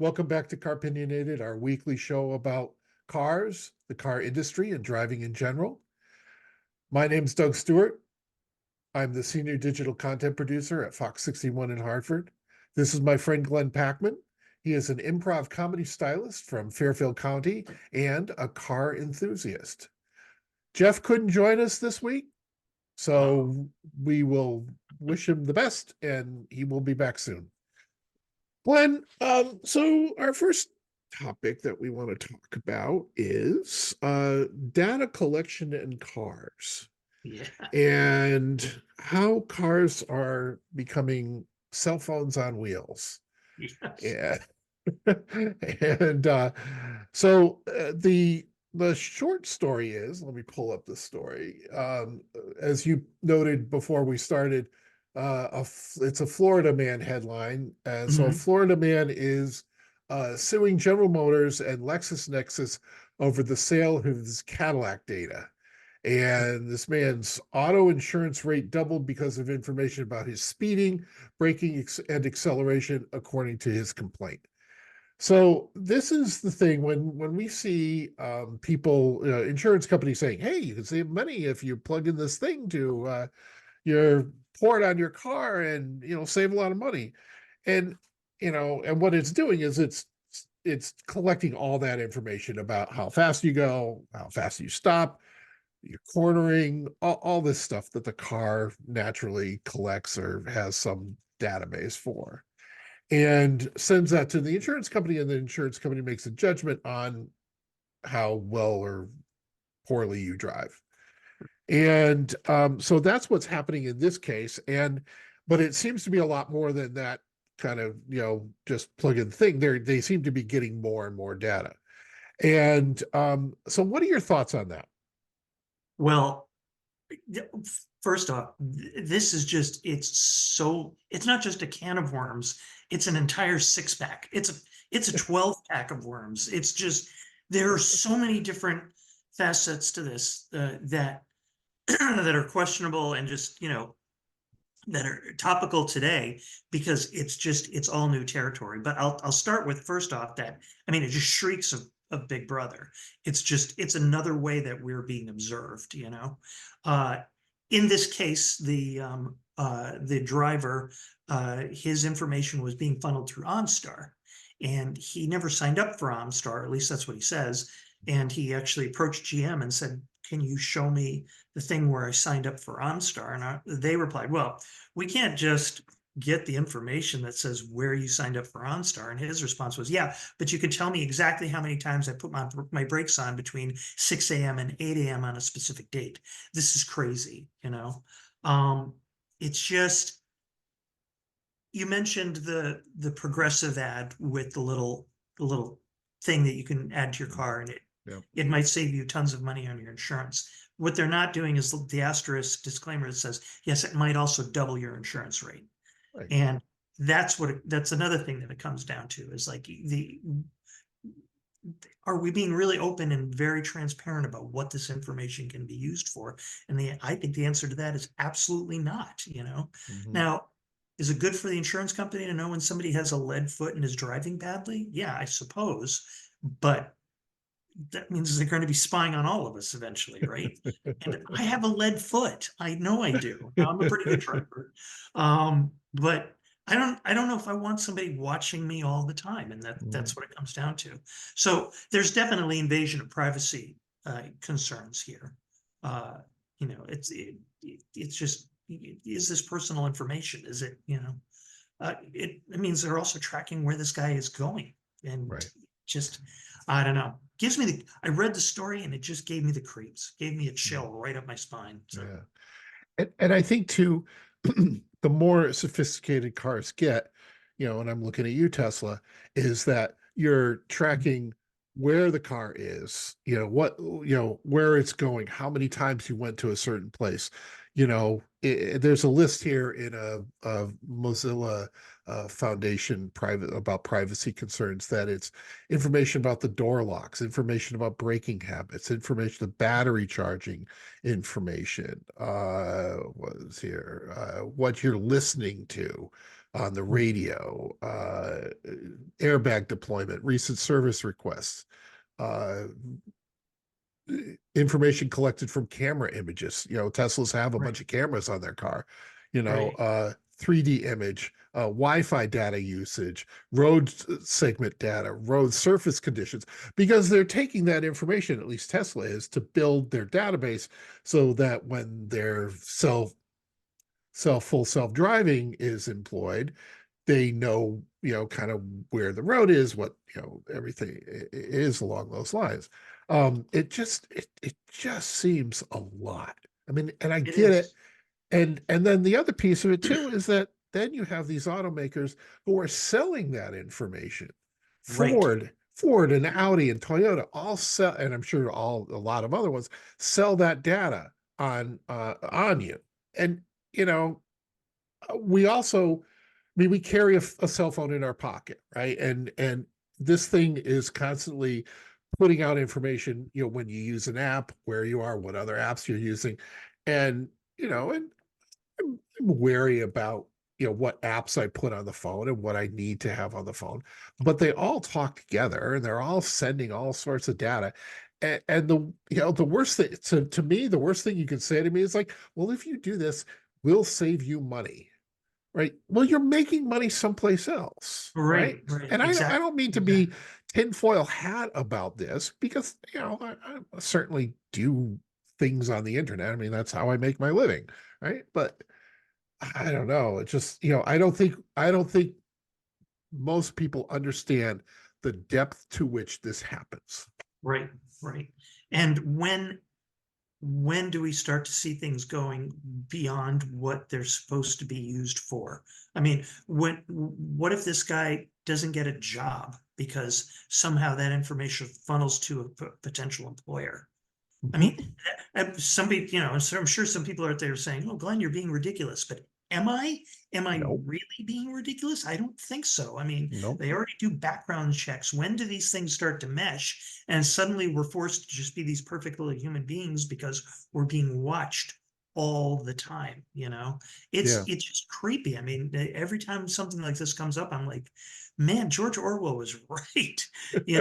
Welcome back to Car-Pinionated, our weekly show about cars, the car industry, and driving in general. My name's Doug Stewart. I'm the senior digital content producer at Fox 61 in Hartford. This is my friend Glenn Packman. He is an improv comedy stylist from Fairfield County and a car enthusiast. Jeff couldn't join us this week, so we will wish him the best, and he will be back soon. Glenn, so our first topic that we want to talk about is data collection in cars Yeah. and how cars are becoming cell phones on wheels. Yes. Yeah. And so the short story is, let me pull up the story. As you noted before we started, it's a Florida man headline. So a Mhm. Florida man is suing General Motors and LexisNexis over the sale of his Cadillac data. And this man's auto insurance rate doubled because of information about his speeding, braking, and acceleration, according to his complaint. So this is the thing when we see people, insurance companies saying, "Hey, you can save money if you plug in this thing to your port on your car, and save a lot of money." And and what it's doing is it's collecting all that information about how fast you go, how fast you stop, your cornering, all this stuff that the car naturally collects or has some database for, and sends that to the insurance company, and the insurance company makes a judgment on how well or poorly you drive. And so that's what's happening in this case. But it seems to be a lot more than that kind of, just plug in thing. They seem to be getting more and more data. And so what are your thoughts on that? Well, first off, this is just, it's not just a can of worms. It's an entire six pack. It's a 12 pack of worms. It's just, there are so many different facets to this that that are questionable and just, that are topical today because it's all new territory. But I'll start with first off that, I mean, it just shrieks of Big Brother. It's another way that we're being observed, Uh, in this case, the driver, his information was being funneled through OnStar, and he never signed up for OnStar, at least that's what he says. And he actually approached GM and said, "Can you show me the thing where I signed up for OnStar?" And they replied, "Well, we can't just get the information that says where you signed up for OnStar." And his response was, "Yeah, but you can tell me exactly how many times I put my brakes on between 6 a.m. and 8 a.m. on a specific date." This is crazy, It's just, you mentioned the progressive ad with the little thing that you can add to your car, and it Yeah. it might save you tons of money on your insurance. What they're not doing is the asterisk disclaimer that says, yes, it might also double your insurance rate. Right. And that's another thing that it comes down to is like, the are we being really open and very transparent about what this information can be used for? And I think the answer to that is absolutely not. Mhm. Now, is it good for the insurance company to know when somebody has a lead foot and is driving badly? Yeah, I suppose. But that means they're going to be spying on all of us eventually, right? And I have a lead foot. I know I do. Now, I'm a pretty good driver. But I don't know if I want somebody watching me all the time, and that's what it comes down to. So there's definitely invasion of privacy concerns here. Uh, it's just, is this personal information? Is it, it means they're also tracking where this guy is going. And Right. just, I don't know. I read the story and it just gave me the creeps, gave me a chill right up my spine. So, Yeah. And I think too, the more sophisticated cars get, and I'm looking at you, Tesla, is that you're tracking where the car is, where it's going, how many times you went to a certain place. There's a list here in a Mozilla Foundation private about privacy concerns, that it's information about the door locks, information about braking habits, information, the battery charging information, what is here, what you're listening to, on the radio, airbag deployment, recent service requests, uh, information collected from camera images. Teslas have a bunch Right. of cameras on their car. 3D image, Wi-Fi data usage, road segment data, road surface conditions, because they're taking that information, at least Tesla is, to build their database so that when their full self-driving is employed, they know, kind of where the road is, what, everything is along those lines. It just seems a lot. I mean, and I It get it. is. And then the other piece of it too is that then you have these automakers who are selling that information. Right. Ford and Audi and Toyota all sell, and I'm sure a lot of other ones sell that data on you. And you know, we also, I mean, we carry a cell phone in our pocket, right? And this thing is constantly putting out information, when you use an app, where you are, what other apps you're using. And, and I'm wary about, what apps I put on the phone and what I need to have on the phone, but they all talk together and they're all sending all sorts of data. And the worst thing to me, the worst thing you can say to me is like, well, if you do this, we'll save you money. Right. Well, you're making money someplace else, right? Right. Right. And I Exactly. don't mean to be Exactly. tinfoil hat about this because, I certainly do things on the internet. I mean, that's how I make my living, right? But I don't know. It just, I don't think most people understand the depth to which this happens. Right. Right. And when do we start to see things going beyond what they're supposed to be used for? I mean, what if this guy doesn't get a job because somehow that information funnels to a potential employer? I Mhm. mean, some people, so I'm sure some people out there are saying, "Oh, Glenn, you're being ridiculous." But am I? Am I Nope. really being ridiculous? I don't think so. I mean, Nope. they already do background checks. When do these things start to mesh? And suddenly we're forced to just be these perfect little human beings because we're being watched all the time, Yeah. It's just creepy. I mean, every time something like this comes up, I'm like, man, George Orwell was right. He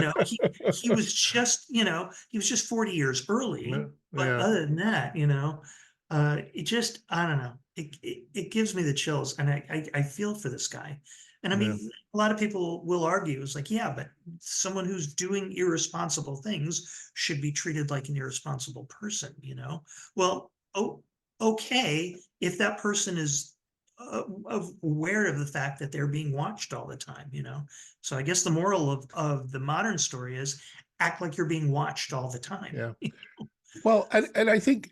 was just, he was just 40 years Yeah. early. But Yeah. other than that, it just, I don't know. It gives me the chills, and I feel for this guy. And I Yeah. mean, a lot of people will argue, it's like, yeah, but someone who's doing irresponsible things should be treated like an irresponsible person. Well, oh, okay, if that person is aware of the fact that they're being watched all the time. So I guess the moral of the modern story is act like you're being watched all the time. Yeah. Well, and I think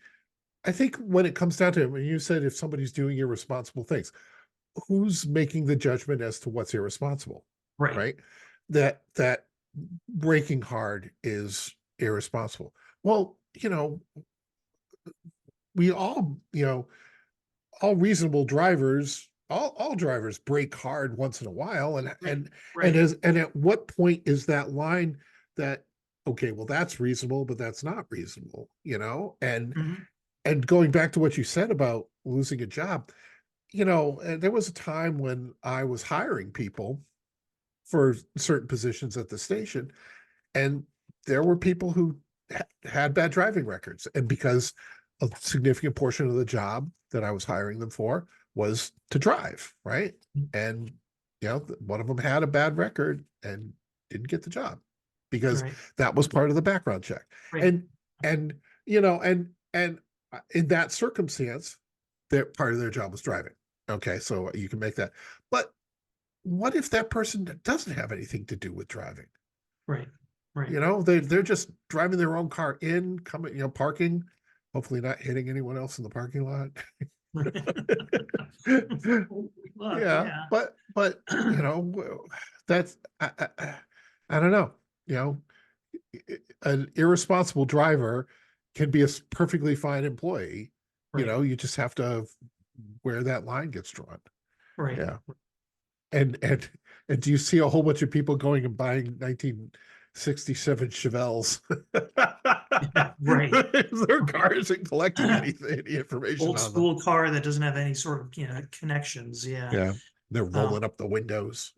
when it comes down to it, when you said if somebody's doing irresponsible things, who's making the judgment as to what's irresponsible, Right. right? That braking hard is irresponsible. Well, we all reasonable drivers, all drivers brake hard once in a while, and Right. and and Right. as and at what point is that line that, okay, well, that's reasonable, but that's not reasonable, Mhm. and going back to what you said about losing a job, and there was a time when I was hiring people for certain positions at the station, and there were people who had bad driving records, and because a significant portion of the job that I was hiring them for was to drive, right? And one of them had a bad record and didn't get the job because Right. that was part of the background check. Right. And and in that circumstance, their part of their job was driving. Okay, so you can make that. But what if that person doesn't have anything to do with driving? Right. Right. They're just driving their own car in, coming, parking, hopefully not hitting anyone else in the parking lot. Look, Yeah, yeah. but that's I don't know. You know, an irresponsible driver can be a perfectly fine employee. Right. You just have to where that line gets drawn. Right. Yeah. And do you see a whole bunch of people going and buying 1967 Chevelles? Right. Their cars and collecting any information Old on them. school car that doesn't have any sort of, connections. Yeah. Yeah. They're Um, rolling up the windows.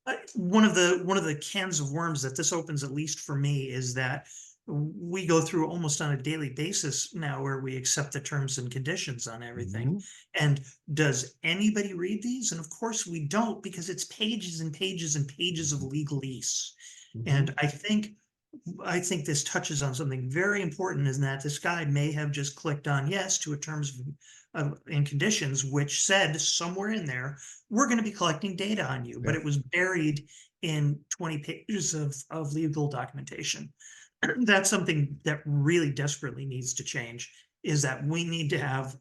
I, one of the cans of worms that this opens, at least for me, is that we go through almost on a daily basis now where we accept the terms and conditions on everything. Mhm, And does anybody read these? And of course we don't, because it's pages and pages and pages of mhm, legalese. mhm. And I think this touches on something very important, is that this guy may have just clicked on yes to a terms and conditions, which said somewhere in there, we're going to be collecting data on you, but Yeah. it was buried in 20 pages of legal documentation. That's something that really desperately needs to change, is that we need to have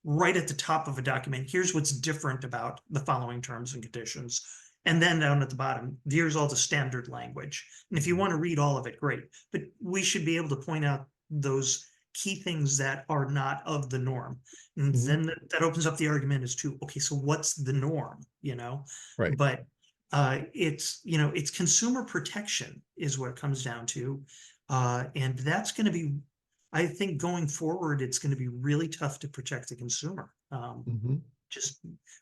right at the top of a document, here's what's different about the following terms and conditions. And then down at the bottom, here's all the standard language. And if you Mhm, want to read all of it, great. But we should be able to point out those key things that are not of the norm. And mhm. then that opens up the argument as to, okay, so what's the norm, Right. But it's consumer protection is what it comes down to. And that's going to be, I think going forward, it's going to be really tough to protect the consumer. Mhm. Just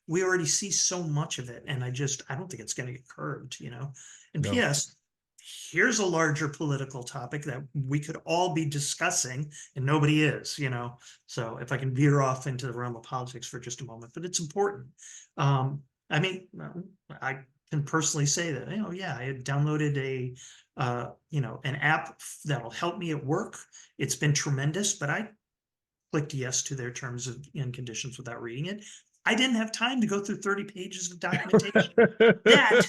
we already see so much of it, and I don't think it's going to get curbed. And No. PS, here's a larger political topic that we could all be discussing, and nobody is. So if I can veer off into the realm of politics for just a moment, but it's important. I mean, I can personally say that, yeah, I had downloaded an app that'll help me at work. It's been tremendous, but I clicked yes to their terms and conditions without reading it. I didn't have time to go through 30 pages of documentation. That,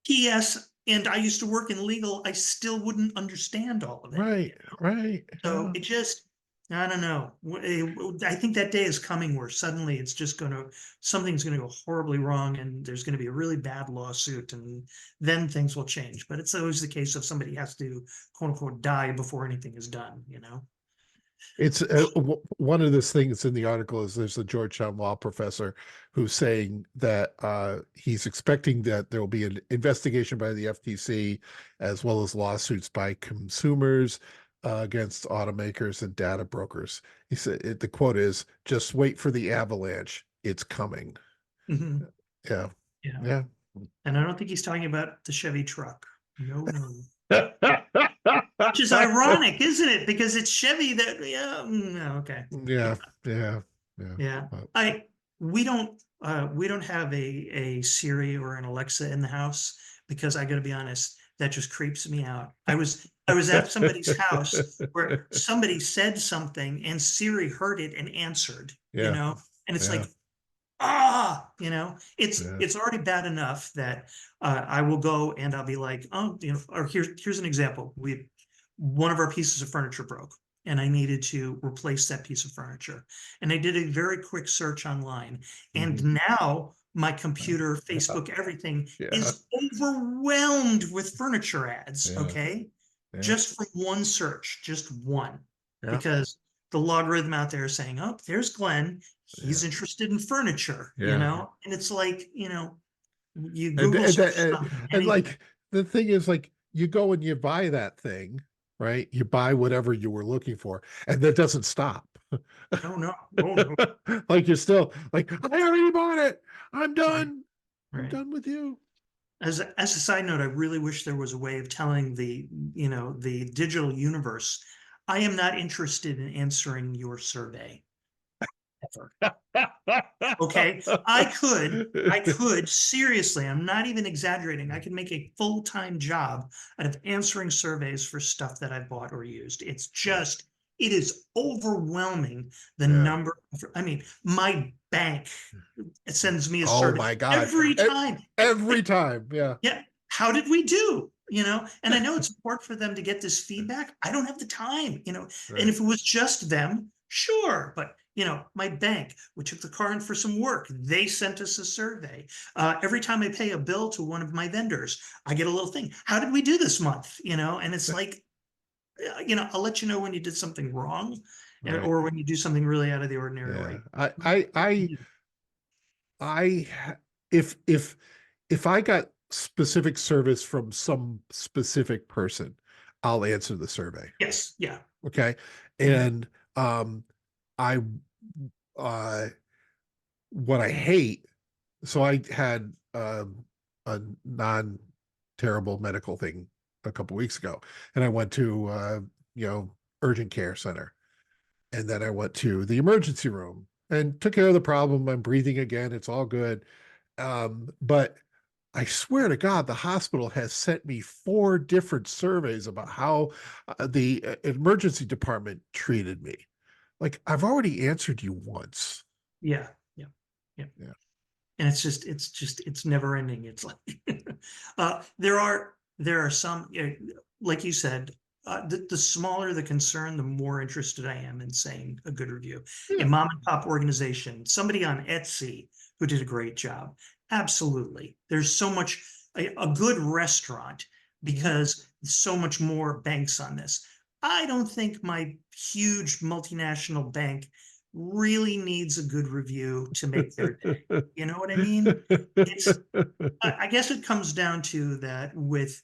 P.S., and I used to work in legal, I still wouldn't understand all of it. Right, right. So Yeah. it just, I don't know. I think that day is coming where suddenly something's gonna go horribly wrong, and there's gonna be a really bad lawsuit, and then things will change. But it's always the case of somebody has to quote unquote die before anything is done. It's one of those things in the article is there's a Georgetown law professor who's saying that he's expecting that there will be an investigation by the FTC as well as lawsuits by consumers against automakers and data brokers. He said the quote is, "Just wait for the avalanche. It's coming." Mhm. Yeah, Yeah. yeah. And I don't think he's talking about the Chevy truck. No, no. Which is ironic, isn't it? Because it's Chevy that, yeah, okay. Yeah, yeah, yeah. Yeah. But- We don't have a Siri or an Alexa in the house, because I gotta be honest, that just creeps me out. I was at somebody's house where somebody said something and Siri heard it and answered, Yeah, and it's yeah, like, it's yeah. it's already bad enough that I will go and I'll be like, oh, or here's an example. One of our pieces of furniture broke, and I needed to replace that piece of furniture. And I did a very quick search online, and Mhm. now my computer, Yeah, Facebook, everything yeah, is overwhelmed with furniture ads. yeah, Okay, yeah, just from one search, just one, yeah, because the logarithm out there is saying, oh, there's Glenn, yeah, he's interested in furniture, yeah. and it's like, you And Google and, search and something, and anything. like the thing is like you go and you buy that thing, right? You buy whatever you were looking for, and that doesn't stop. Oh no, oh no. Like you're still like, I already bought it. I'm Right, done. I'm right. done with you. As a side note, I really wish there was a way of telling the digital universe, I am not interested in answering your survey ever. Okay, I could seriously, I'm not even exaggerating. I could make a full-time job out of answering surveys for stuff that I've bought or used. It is overwhelming the Yeah. number I mean, my bank, it sends me a Oh survey my God. every time. Every time. Yeah. Yeah, how did we do? And I know it's important for them to get this feedback. I don't have the time. And Right. if it was just them, sure. But my bank, we took the car in for some work. They sent us a survey. Every time I pay a bill to one of my vendors, I get a little thing. How did we do this month? And it's like, I'll let you know when you did something wrong, Right. or when you do something really out of the ordinary Yeah. way. I if I got specific service from some specific person, I'll answer the survey. Yes, yeah. Okay. Mhm. And I uh what I hate, so I had a non terrible medical thing a couple weeks ago, and I went to urgent care center, and then I went to the emergency room and took care of the problem. I'm breathing again. It's all good. But I swear to God, the hospital has sent me 4 different surveys about how the emergency department treated me. Like, I've already answered you once. Yeah, yeah, yeah. Yeah. And it's never ending. It's like, there are some, like you said, the smaller the concern, the more interested I am in saying a good review. A Yeah. mom and pop organization, somebody on Etsy who did a great job. Absolutely. There's so much, a good restaurant, because so much more banks on this. I don't think my huge multinational bank really needs a good review to make their day. You know what I mean? It's, I guess it comes down to that with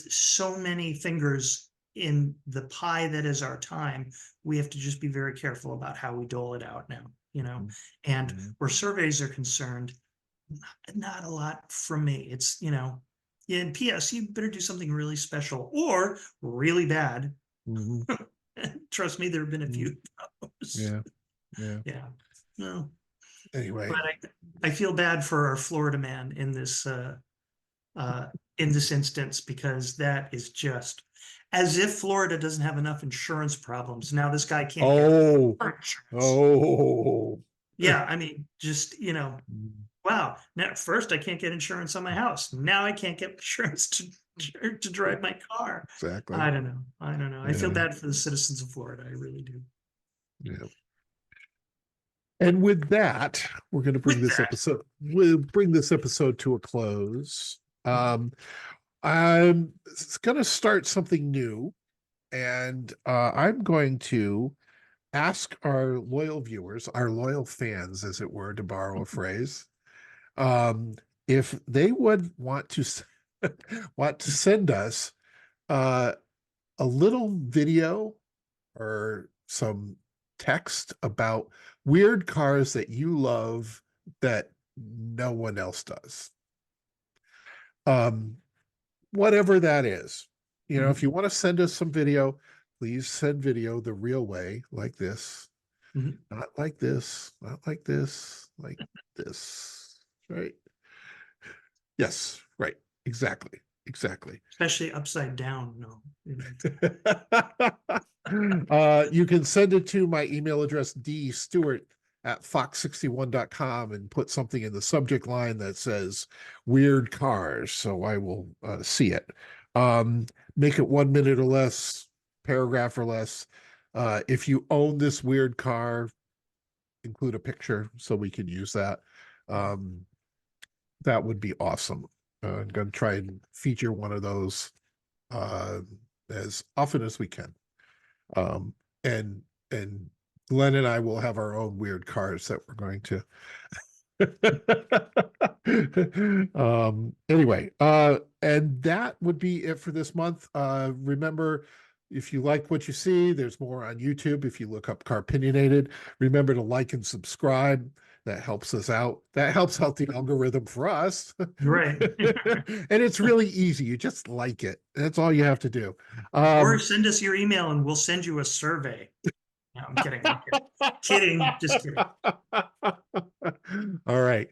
so many fingers in the pie that is our time, we have to just be very careful about how we dole it out now, you know? And where surveys are concerned, not a lot from me. It's, yeah, and PS, you better do something really special or really bad. Mhm. Trust me, there have been a few Mhm. of those. Yeah. Yeah. Yeah. No, Anyway. but I feel bad for our Florida man uh, in this instance, because that is just as if Florida doesn't have enough insurance problems. Now this guy can't get Oh. insurance. Oh. Yeah, I mean, just, wow. Now, first I can't get insurance on my house. Now I can't get insurance to drive my car. Exactly. I don't know. I don't know. I feel Yeah. bad for the citizens of Florida. I really do. Yeah. And with that, we're going to bring With this that, episode. We'll bring this episode to a close. I'm going to start something new, and I'm going to ask our loyal viewers, our loyal fans, as it were, to borrow a phrase, um, if they would want to want to send us uh, a little video or some text about weird cars that you love that no one else does. Um, Whatever that is. If you want to send us some video, please send video the real way, like this. Not like this, not like this, like this. Right? Yes, right. Exactly. Exactly. especially upside down. No. You can send it to my email address, dstewart@fox61.com, and put something in the subject line that says weird cars. So I will see it. Make it 1 minute or less, paragraph or less. If you own this weird car, include a picture so we can use that. Um, that would be awesome. I'm going to try and feature one of those uh, as often as we can. Um, and and Glenn and I will have our own weird cars that we're going to. Anyway, and that would be it for this month. Remember, if you like what you see, there's more on YouTube. If you look up Car-Pinionated, remember to like and subscribe. That helps us out. That helps out the algorithm for us. Right. And it's really easy. You just like it. That's all you have to do. Or Um, send us your email and we'll send you a survey. No, I'm kidding. I'm kidding. Kidding. Just kidding. All right.